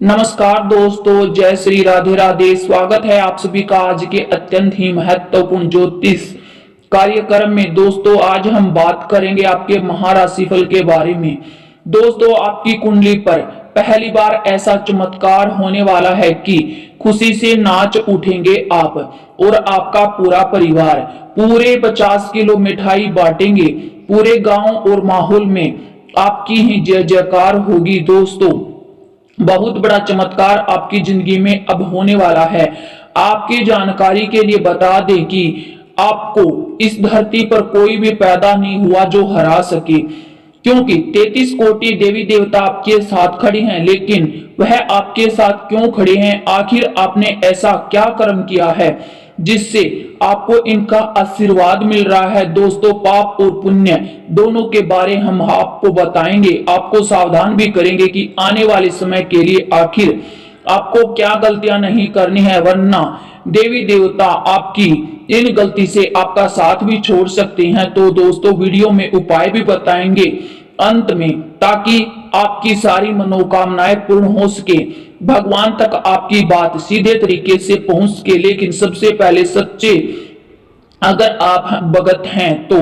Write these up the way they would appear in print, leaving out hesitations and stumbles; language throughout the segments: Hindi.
नमस्कार दोस्तों, जय श्री राधे राधे। स्वागत है आप सभी का आज के अत्यंत ही महत्वपूर्ण ज्योतिष कार्यक्रम में। दोस्तों, आज हम बात करेंगे आपके महाराशिफल के बारे में। दोस्तों, आपकी कुंडली पर पहली बार ऐसा चमत्कार होने वाला है कि खुशी से नाच उठेंगे आप और आपका पूरा परिवार। पूरे 50 किलो मिठाई बांटेंगे। पूरे गांव और माहौल में आपकी ही जय जयकार होगी। दोस्तों, बहुत बड़ा चमत्कार आपकी जिंदगी में अब होने वाला है। आपकी जानकारी के लिए बता दें कि आपको इस धरती पर कोई भी पैदा नहीं हुआ जो हरा सके, क्योंकि 33 कोटि देवी देवता आपके साथ खड़े हैं। लेकिन वह आपके साथ क्यों खड़े हैं? आखिर आपने ऐसा क्या कर्म किया है जिससे आपको इनका आशीर्वाद मिल रहा है? दोस्तों, पाप और पुण्य दोनों के बारे हम आपको बताएंगे, आपको सावधान भी करेंगे कि आने वाले समय के लिए आखिर आपको क्या गलतियां नहीं करनी है, वरना देवी देवता आपकी इन गलती से आपका साथ भी छोड़ सकते हैं। तो दोस्तों, वीडियो में उपाय भी बताएंगे अंत में, ताकि आपकी सारी मनोकामनाएं पूर्ण हो सके, भगवान तक आपकी बात सीधे तरीके से पहुंच सके। लेकिन सबसे पहले सच्चे अगर आप भगत हैं तो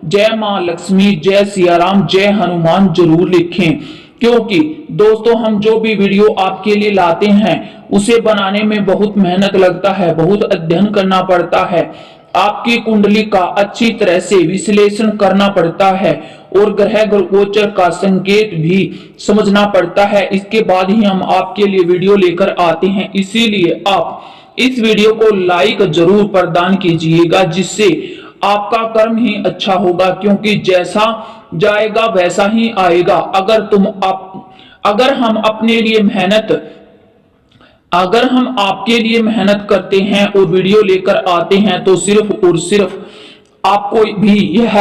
जय मां लक्ष्मी, जय सिया राम, जय हनुमान जरूर लिखें, क्योंकि दोस्तों हम जो भी वीडियो आपके लिए लाते हैं उसे बनाने में बहुत मेहनत लगता है, बहुत अध्ययन करना पड़ता है, आपकी कुंडली का अच्छी तरह से विश्लेषण करना पड़ता है और ग्रह गोचर का संकेत भी समझना पड़ता है। इसके बाद ही हम आपके लिए वीडियो लेकर आते हैं। इसीलिए आप इस वीडियो को लाइक जरूर प्रदान कीजिएगा, जिससे आपका कर्म ही अच्छा होगा, क्योंकि जैसा जाएगा वैसा ही आएगा। अगर हम अपने लिए अगर हम आपके लिए मेहनत करते हैं और वीडियो लेकर आते हैं तो सिर्फ और सिर्फ आपको भी यह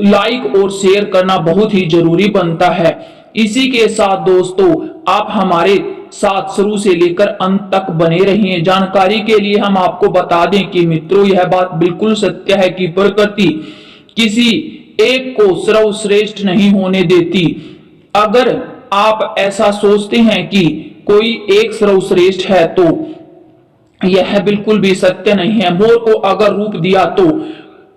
लाइक और शेयर करना बहुत ही जरूरी बनता है। इसी के साथ दोस्तों, आप हमारे साथ शुरू से लेकर अंत तक बने रहिए। जानकारी के लिए हम आपको बता दें कि मित्रों, यह बात बिल्कुल सत्य है कि प्रकृति किसी एक को सर्वश्रेष्ठ नहीं होने देती। अगर आप ऐसा सोचते हैं कि कोई एक सर्वश्रेष्ठ है तो यह बिल्कुल भी सत्य नहीं है। मोर को अगर रूप दिया तो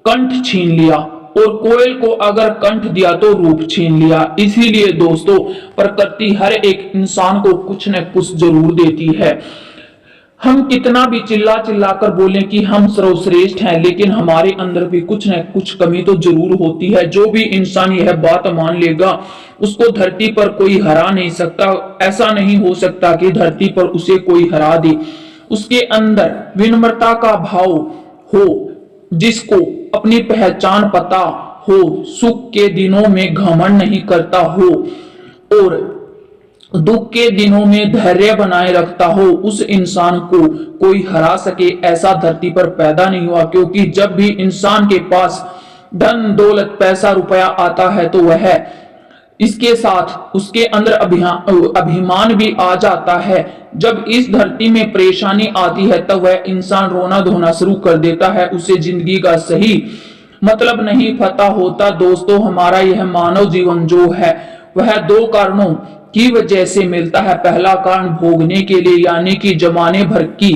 कंठ छीन लिया, और कोयल को अगर कंठ दिया तो रूप छीन लिया। इसीलिए दोस्तों, प्रकृति हर एक इंसान को कुछ न कुछ जरूर देती है। हम कितना भी चिल्ला चिल्ला कर बोलें कि हम सर्वश्रेष्ठ हैं, लेकिन हमारे अंदर भी कुछ न कुछ कमी तो जरूर होती है। जो भी इंसान यह बात मान लेगा उसको धरती पर कोई हरा नहीं सकता। ऐसा नहीं हो सकता कि धरती पर उसे कोई हरा दे। उसके अंदर विनम्रता का भाव हो, जिसको अपनी पहचान पता हो, सुख के दिनों में घमंड नहीं करता हो और दुख के दिनों में धैर्य बनाए रखता हो, उस इंसान को कोई हरा सके ऐसा धरती पर पैदा नहीं हुआ। क्योंकि जब भी इंसान के पास धन दौलत पैसा रुपया आता है तो वह इसके साथ उसके अंदर अभिमान भी आ जाता है। जब इस धरती में परेशानी आती है तब वह इंसान रोना धोना शुरू कर देता है। उसे जिंदगी का सही मतलब नहीं पता होता। दोस्तों, हमारा यह मानव जीवन जो है वह दो कारणों की वजह से मिलता है। पहला कारण भोगने के लिए, यानी कि जमाने भर की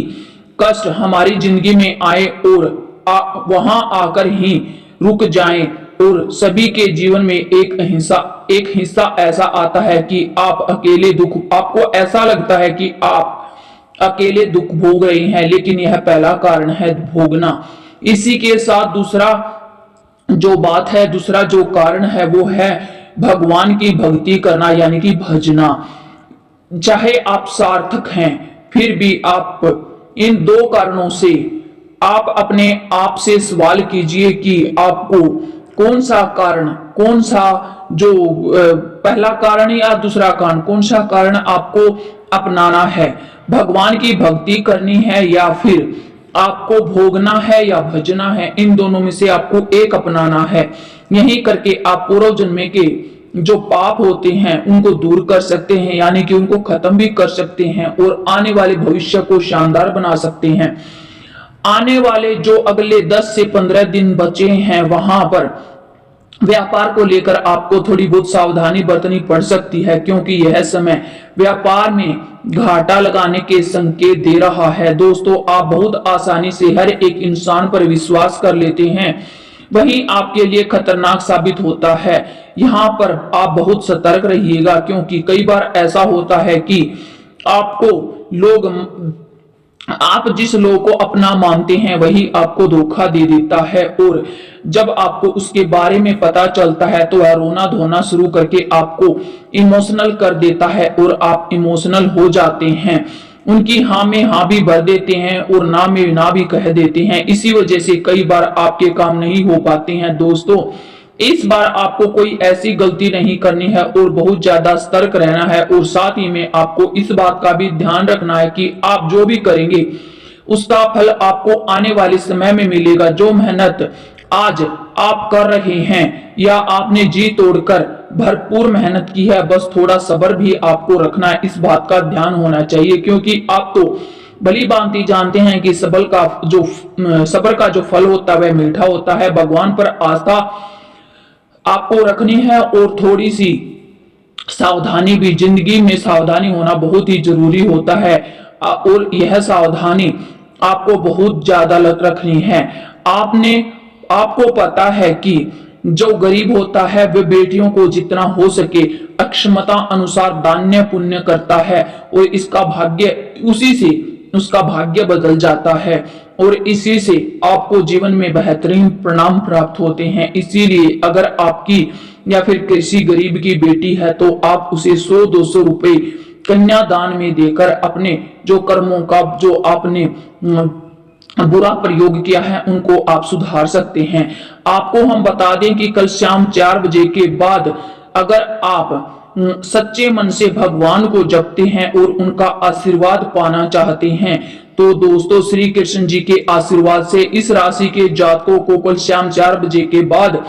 कष्ट हमारी जिंदगी में आए और वहां आकर ही रुक जाएं, और सभी के जीवन में एक हिस्सा ऐसा आता है कि आपको ऐसा लगता है कि आप अकेले दुख भोग रहे हैं, लेकिन यह पहला कारण है भोगना। इसी के साथ दूसरा जो कारण है वो है भगवान की भक्ति करना, यानी कि भजना। चाहे आप सार्थक हैं फिर भी आप इन दो कारणों से आप अपने आप से सवाल कीजिए कि आपको कौन सा पहला कारण या दूसरा कारण, कौन सा कारण आपको अपनाना है? भगवान की भक्ति करनी है या फिर आपको भोगना है या भजना है? इन दोनों में से आपको एक अपनाना है। यही करके आप पूर्व जन्म के जो पाप होते हैं उनको दूर कर सकते हैं, यानी कि उनको खत्म भी कर सकते हैं और आने वाले भविष्य को शानदार बना सकते हैं। आने वाले जो अगले 10 से 15 दिन बचे हैं वहां पर व्यापार को लेकर आपको थोड़ी बहुत सावधानी बरतनी पड़ सकती है, क्योंकि यह समय व्यापार में घाटा लगाने के संकेत दे रहा है। दोस्तों, आप बहुत आसानी से हर एक इंसान पर विश्वास कर लेते हैं, वही आपके लिए खतरनाक साबित होता है। यहाँ पर आप बहुत सतर्क रहिएगा, क्योंकि कई बार ऐसा होता है कि आपको लोग आप जिस लोग को अपना मानते हैं वही आपको धोखा दे देता है, और जब आपको उसके बारे में पता चलता है तो वह रोना धोना शुरू करके आपको इमोशनल कर देता है और आप इमोशनल हो जाते हैं। उनकी हाँ में हाँ भी भर देते हैं और ना में ना भी कह देते हैं। इसी वजह से कई बार आपके काम नहीं हो पाते हैं। दोस्तों, इस बार आपको कोई ऐसी गलती नहीं करनी है और बहुत ज्यादा सतर्क रहना है, और साथ ही में आपको इस बात का भी ध्यान रखना है कि आप जो भी करेंगे उसका फल आपको आने वाले समय में मिलेगा। जो मेहनत आज आप कर रहे हैं या आपने जी तोड़कर भरपूर मेहनत की है, बस थोड़ा सब्र भी आपको रखना है, इस बात का ध्यान होना चाहिए, क्योंकि आप तो भली भांति जानते हैं कि सब्र का जो फल होता है वह मीठा होता है। भगवान पर आस्था आपको रखनी है और थोड़ी सी सावधानी भी, जिंदगी में सावधानी होना बहुत ही जरूरी होता है, और यह सावधानी आपको बहुत ज्यादा रखनी है। आपको पता है कि जो गरीब होता है वह बेटियों को जितना हो सके अक्षमता अनुसार दान्य पुण्य करता है, और इसका भाग्य उसी से उसका भाग्य बदल जाता है, और इसी से आपको जीवन में बेहतरीन परिणाम प्राप्त होते हैं। इसीलिए अगर आपकी या फिर किसी गरीब की बेटी है तो आप उसे 100-200 रुपए कन्यादान में देकर अपने जो कर्मों का जो आपने बुरा प्रयोग किया है उनको आप सुधार सकते हैं। आपको हम बता दें कि कल शाम 4 बजे के बाद अगर आप सच्चे मन से भगवान को जपते हैं और उनका आशीर्वाद पाना चाहते हैं, तो दोस्तों श्री कृष्ण जी के आशीर्वाद से इस राशि के जातकों को कल शाम 4 बजे के बाद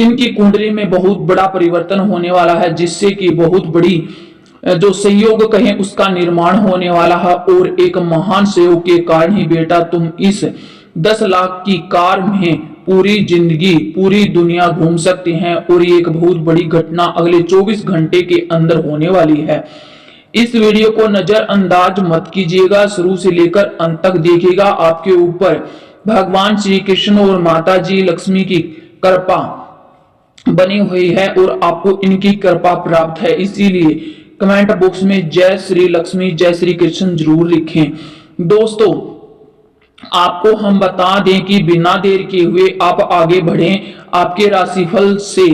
इनकी कुंडली में बहुत बड़ा परिवर्तन होने वाला है, जिससे कि बहुत बड़ी जो संयोग कहें उसका निर्माण होने वाला है, और एक महान सहयोग के कारण ही बेटा तुम इस 10 लाख की कार में पूरी जिंदगी पूरी दुनिया घूम सकते हैं, और ये एक बहुत बड़ी घटना अगले 24 घंटे के अंदर होने वाली है। इस वीडियो को नजरअंदाज मत कीजिएगा, शुरू से लेकर अंत तक देखिएगा। आपके ऊपर भगवान श्री कृष्ण और माता जी लक्ष्मी की कृपा बनी हुई है और आपको इनकी कृपा प्राप्त है, इसीलिए कमेंट बॉक्स में जय श्री लक्ष्मी जय श्री कृष्ण जरूर लिखें। दोस्तों, आपको हम बता दें कि बिना देर किए हुए आप आगे बढ़ें। आपके राशिफल से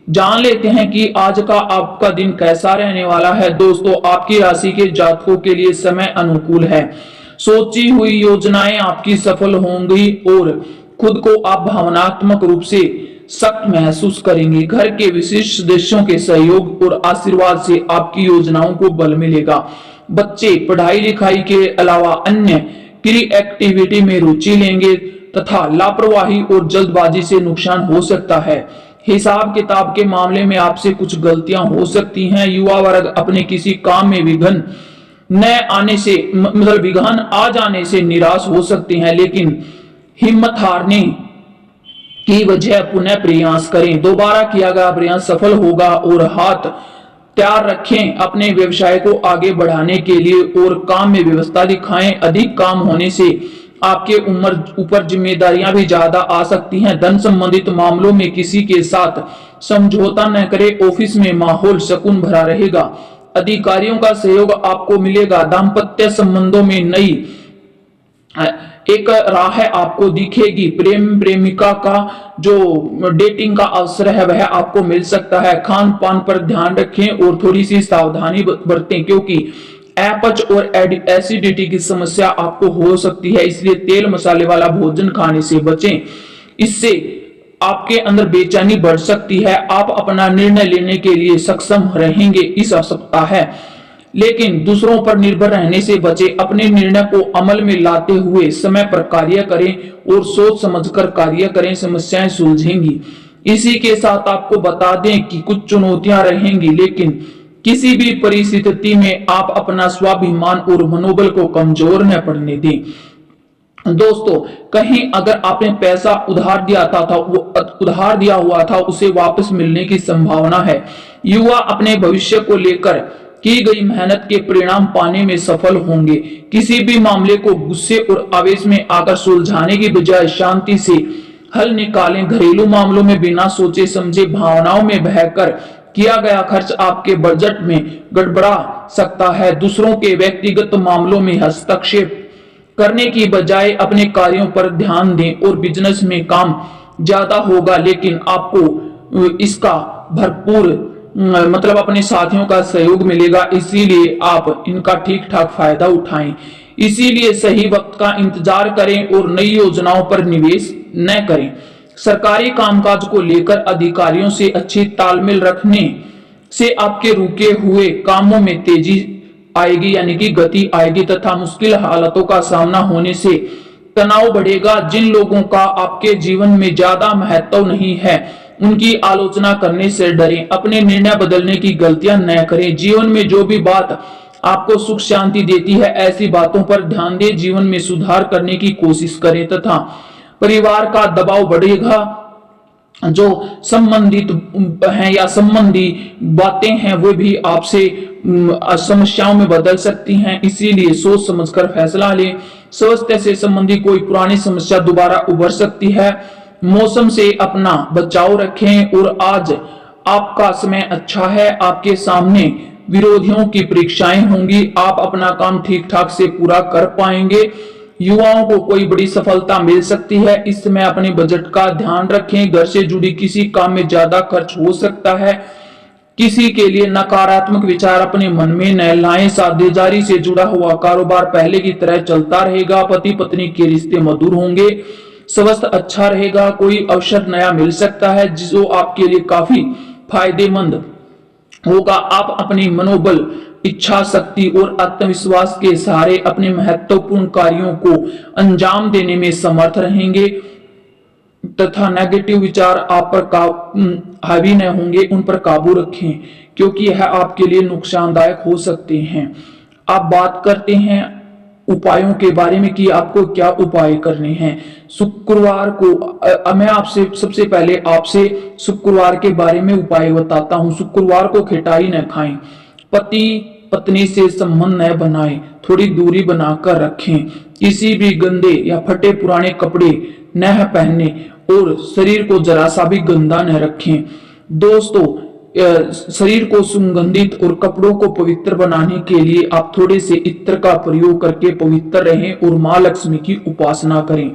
जान लेते हैं कि आज का आपका दिन कैसा रहने वाला है। दोस्तों, आपकी राशि के जातकों के लिए समय अनुकूल है, सोची हुई योजनाएं आपकी सफल होंगी और खुद को आप भावनात्मक रूप से सख्त महसूस करेंगे। घर के विशिष्ट सदस्यों के सहयोग और आशीर्वाद से आपकी योजनाओं को बल मिलेगा। बच्चे पढ़ाई लिखाई के अलावा अन्य प्री एक्टिविटी में रुचि लेंगे तथा लापरवाही और जल्दबाजी से नुकसान हो सकता है। हिसाब किताब के मामले में आपसे कुछ गलतियां हो सकती हैं। युवा वर्ग अपने किसी काम में विघ्न आ जाने से निराश हो सकते हैं, लेकिन हिम्मत हारने की वजह पुनः प्रयास करें। दोबारा किया गया प्रयास सफल होगा और हाथ तैयार रखें अपने व्यवसाय को आगे बढ़ाने के लिए और काम में व्यवस्था दिखाएं। अधिक काम होने से आपके ऊपर जिम्मेदारियां भी ज्यादा आ सकती हैं। धन संबंधित मामलों में किसी के साथ समझौता न करें। ऑफिस में माहौल सुकून भरा रहेगा। अधिकारियों का सहयोग आपको मिलेगा। दाम्पत्य संबंधों में नई एक राह आपको दिखेगी। प्रेम प्रेमिका का जो डेटिंग का अवसर है वह आपको मिल सकता है। खान पान पर ध्यान रखें और थोड़ी सी सावधानी बरतें, क्योंकि अपच और एसिडिटी की समस्या आपको हो सकती है, इसलिए तेल मसाले वाला भोजन खाने से बचें। इससे आपके अंदर बेचैनी बढ़ सकती है। आप अपना निर्णय लेने के लिए सक्षम रहेंगे इस सप्ताह है, लेकिन दूसरों पर निर्भर रहने से बचें। अपने निर्णय को अमल में लाते हुए समय पर कार्य करें और सोच समझकर कार्य करें, समस्याएं सुलझेंगी। इसी के साथ आपको बता दें कि कुछ चुनौतियां रहेंगी, लेकिन किसी भी परिस्थिति में आप अपना स्वाभिमान और मनोबल को कमजोर न पड़ने दें। दोस्तों, कहीं अगर आपने पैसा उधार दिया हुआ था, उसे वापस मिलने की संभावना है। युवा अपने भविष्य को लेकर की गई मेहनत के परिणाम पाने में सफल होंगे। किसी भी मामले को गुस्से और आवेश में आकर सुलझाने की बजाय शांति से हल निकालें। घरेलू मामलों में बिना सोचे समझे भावनाओं में बहकर किया गया खर्च आपके बजट में गड़बड़ा सकता है। दूसरों के व्यक्तिगत मामलों में हस्तक्षेप करने की बजाय अपने कार्यों पर ध्यान दें और बिजनेस में काम ज्यादा होगा, लेकिन आपको इसका भरपूर मतलब अपने साथियों का सहयोग मिलेगा, इसीलिए आप इनका ठीक ठाक फायदा उठाएं। इसीलिए सही वक्त का इंतजार करें और नई योजनाओं पर निवेश न करें। सरकारी कामकाज को लेकर अधिकारियों से अच्छी तालमेल रखने से आपके रुके हुए कामों में तेजी आएगी, यानी कि गति आएगी, तथा मुश्किल हालातों का सामना होने से तनाव बढ़ेगा। जिन लोगों का आपके जीवन में ज्यादा महत्व नहीं है, उनकी आलोचना करने से डरें। अपने निर्णय बदलने की गलतियां न करें। जीवन में जो भी बात आपको सुख शांति देती है, ऐसी बातों पर ध्यान दें। जीवन में सुधार करने की कोशिश करें तथा परिवार का दबाव बढ़ेगा। जो संबंधित हैं या संबंधी बातें हैं, वो भी आपसे समस्याओं में बदल सकती हैं, इसीलिए सोच समझकर फैसला लें। स्वास्थ्य से संबंधित कोई पुरानी समस्या दोबारा उभर सकती है। मौसम से अपना बचाव रखें और आज आपका समय अच्छा है। आपके सामने विरोधियों की परीक्षाएं होंगी, आप अपना काम ठीक ठाक से पूरा कर पाएंगे। युवाओं को कोई बड़ी सफलता मिल सकती है। इस समय अपने बजट का ध्यान रखें। घर से जुड़ी किसी काम में ज्यादा खर्च हो सकता है। किसी के लिए नकारात्मक विचार अपने मन में न लाएं। साझेदारी से जुड़ा हुआ कारोबार पहले की तरह चलता रहेगा। पति पत्नी के रिश्ते मधुर होंगे। स्वास्थ्य अच्छा रहेगा। कोई अवसर नया मिल सकता है जो आपके लिए काफी फायदेमंद होगा। आप अपनी मनोबल, इच्छा शक्ति और आत्मविश्वास के सहारे अपने महत्वपूर्ण कार्यों को अंजाम देने में समर्थ रहेंगे तथा नेगेटिव विचार आप पर हावी न होंगे। उन पर काबू रखें, क्योंकि यह आपके लिए नुकसानदायक हो सकते हैं। आप बात करते हैं उपायों के बारे में कि आपको क्या उपाय करने हैं। शुक्रवार को मैं आपसे सबसे पहले शुक्रवार के बारे में उपाय बताता हूं। शुक्रवार को खिटाई न खाएं। पति पत्नी से संबंध न बनाएं। थोड़ी दूरी बनाकर रखें। किसी भी गंदे या फटे पुराने कपड़े न पहने और शरीर को जरा सा भी गंदा न रखें। दोस्तों, शरीर को सुगंधित और कपड़ों को पवित्र बनाने के लिए आप थोड़े से इत्र का प्रयोग करके पवित्र रहें और मां लक्ष्मी की उपासना करें।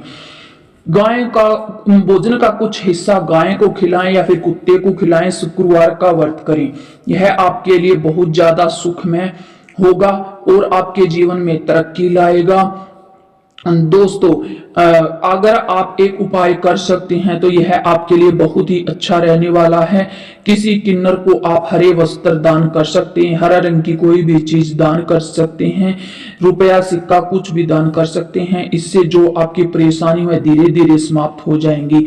गाय का भोजन का कुछ हिस्सा गाय को खिलाएं या फिर कुत्ते को खिलाएं। शुक्रवार का व्रत करें। यह आपके लिए बहुत ज्यादा सुखमय होगा और आपके जीवन में तरक्की लाएगा। दोस्तों, अगर आप एक उपाय कर सकते हैं तो यह आपके लिए बहुत ही अच्छा रहने वाला है। किसी किन्नर को आप हरे वस्त्र दान कर सकते हैं। हरा रंग की कोई भी चीज दान कर सकते हैं। रुपया सिक्का कुछ भी दान कर सकते हैं। इससे जो आपकी परेशानी है धीरे धीरे समाप्त हो जाएंगी।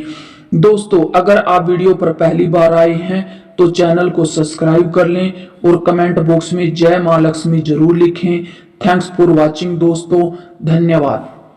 दोस्तों, अगर आप वीडियो पर पहली बार आए हैं तो चैनल को सब्सक्राइब कर लें और कमेंट बॉक्स में जय मां लक्ष्मी जरूर लिखें। थैंक्स फॉर वॉचिंग दोस्तों, धन्यवाद।